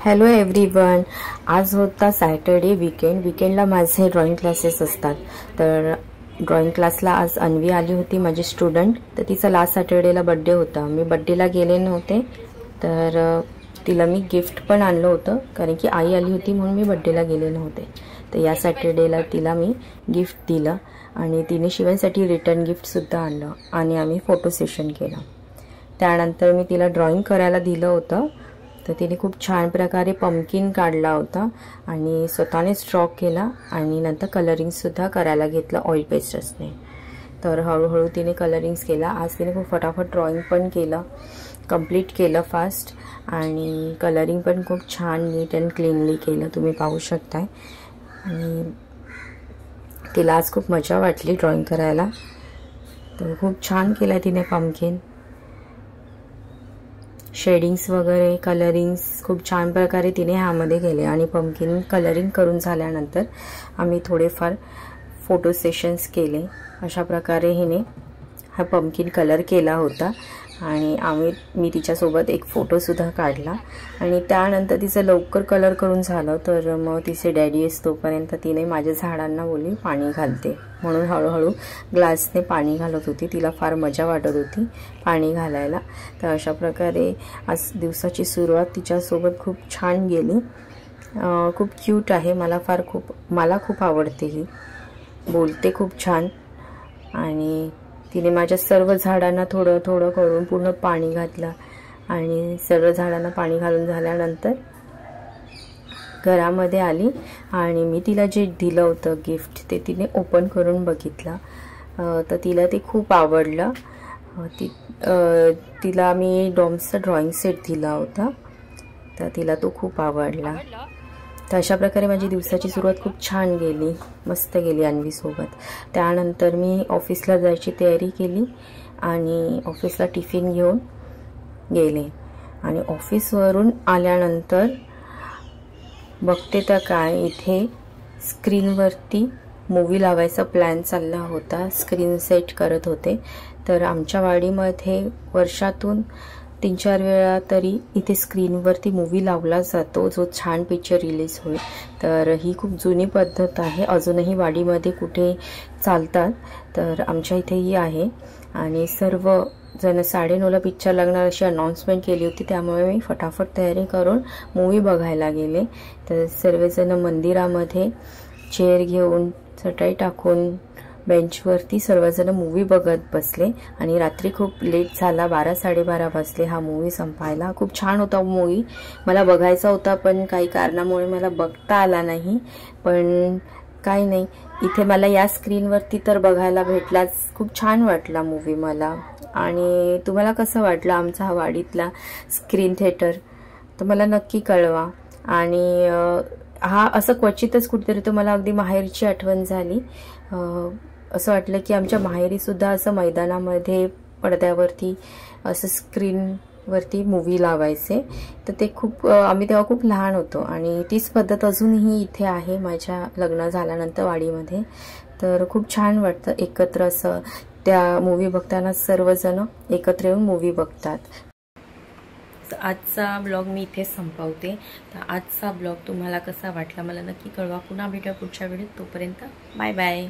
Hello everyone, आज होता Saturday विकेंडला माझे ड्रॉइंग क्लासेस असतात. तर ड्रॉइंग क्लासला आज अन्वी आली होती, माझी स्टुडंट. तर तिचा लास्ट सॅटर्डेला बड्डे होता. मी बड्डेला गेले नव्हते, तर तिला मी गिफ्ट पण आणलं होतं, कारण की आई आली होती म्हणून मी बड्डेला गेले नव्हते. तर या सॅटर्डेला तिला मी गिफ्ट दिलं आणि तिने शिवणसाठी रिटर्न गिफ्टसुद्धा आणलं आणि आम्ही फोटो सेशन केलं. त्यानंतर मी तिला ड्रॉइंग करायला दिलं होतं. तर तिने खूप छान प्रकारे पंपकिन काढला होता आणि स्वतःने स्ट्रॉक केला आणि नंतर कलरिंगसुद्धा करायला घेतलं ऑइल पेस्टर्सने. तर हळूहळू तिने कलरिंग्स केला. आज तिने खूप फटाफट ड्रॉइंग पण केलं, कंप्लीट केलं फास्ट, आणि कलरिंग पण खूप छान नीट अँड क्लीनली केलं, तुम्ही पाहू शकताय. आणि तिला आज खूप मजा वाटली ड्रॉइंग करायला. तर खूप छान केलं तिने पंपकिन. शेडिंग्स वगैरे कलरिंग्स खूप छान प्रकारे तिने ह्यामध्ये केले. आणि पंपकिन कलरिंग करून झाल्यानंतर आम्ही थोडेफार फोटो सेशन्स केले. अशा प्रकारे हिने हा पंपकिन कलर केला होता आणि मी तिच्यासोबत एक फोटोसुद्धा काढला. आणि त्यानंतर तिचं लवकर कलर करून झालं, तर मग तिचे डॅडी असतोपर्यंत तिने माझ्या झाडांना बोलली पाणी घालते, म्हणून हळूहळू ग्लासने पाणी घालत होती. तिला फार मजा वाटत होती पाणी घालायला. तर अशा प्रकारे आज दिवसाची सुरुवात तिच्यासोबत खूप छान गेली. खूप क्यूट आहे, मला खूप आवडते. ही बोलते खूप छान. आणि तिने माझ्या सर्व झाडांना थोडं थोडं करून पूर्ण पाणी घातलं आणि सर्व झाडांना पाणी घालून झाल्यानंतर घरामध्ये आली आणि मी तिला जे दिलं होतं गिफ्ट ते तिने ओपन करून बघितलं. तर तिला ते खूप आवडलं. तिला मी डॉम्सचा ड्रॉइंग सेट दिला होता, तर तिला तो खूप आवडला. तर अशा प्रकारे माझी दिवसाची सुरुवात खूप छान गेली, मस्त गेली अन्वीसोबत. त्यानंतर मी ऑफिसला जायची तयारी केली आणि ऑफिसला टिफिन घेऊन गेले. आणि ऑफिसवरून आल्यानंतर बघते तर काय, इथे स्क्रीनवरती मूवी लावायचा प्लॅन चालला होता. स्क्रीन सेट करत होते. तर आमच्या वाडीमध्ये वर्षातून 3-4 वेळा तरी इथे स्क्रीनवरती मूवी लावला जातो, जो छान पिक्चर रिलीज होईल. तर ही खूप जुनी पद्धत आहे, अजूनही वाडीमध्ये कुठे चालतात. तर आमच्या इथेही आहे. आणि सर्व जण 9:30ला पिक्चर लागणार अशी अनाउन्समेंट केली होती, त्यामुळे मी फटाफट तयारी करून मूवी बघायला गेले. तर सर्वजण मंदिरामध्ये चेअर घेऊन चटाई टाकून बेंचवरती सर्वजण मूवी बघत बसले. आणि रात्री खूप लेट झाला, 12-12:30 वाजले हा मूवी संपायला. खूप छान होता मूवी, मला बघायचा होता, पण काही कारणामुळे मला बघता आला नाही. पण काही नाही, इथे मला या स्क्रीनवरती तर बघायला भेटलाच. खूप छान वाटला मूवी मला. आणि तुम्हाला कसं वाटलं आमचा हा वाडीतला स्क्रीन थिएटर, तर मला नक्की कळवा. आणि हा असं क्वचितच कुठेतरी तो मला अगदी माहेरची आठवण झाली. असं वाटलं की आमच्या माहेरीसुद्धा असं मैदानामध्ये पडद्यावरती असं स्क्रीनवरती मूवी लावायचे. तर ते आम्ही तेव्हा खूप लहान होतो आणि तीच पद्धत अजूनही इथे आहे माझ्या लग्न झाल्यानंतर वाडीमध्ये. तर खूप छान वाटतं एकत्र असं त्या मूवी बघताना सर्वजण एकत्र येऊन मूवी बघतात. आजचा ब्लॉग मी इथेच संपवते. तर आजचा ब्लॉग तुम्हाला कसा वाटला मला नक्की कळवा. पुन्हा भेटूया पुढच्या व्हिडिओत. तोपर्यंत बाय बाय.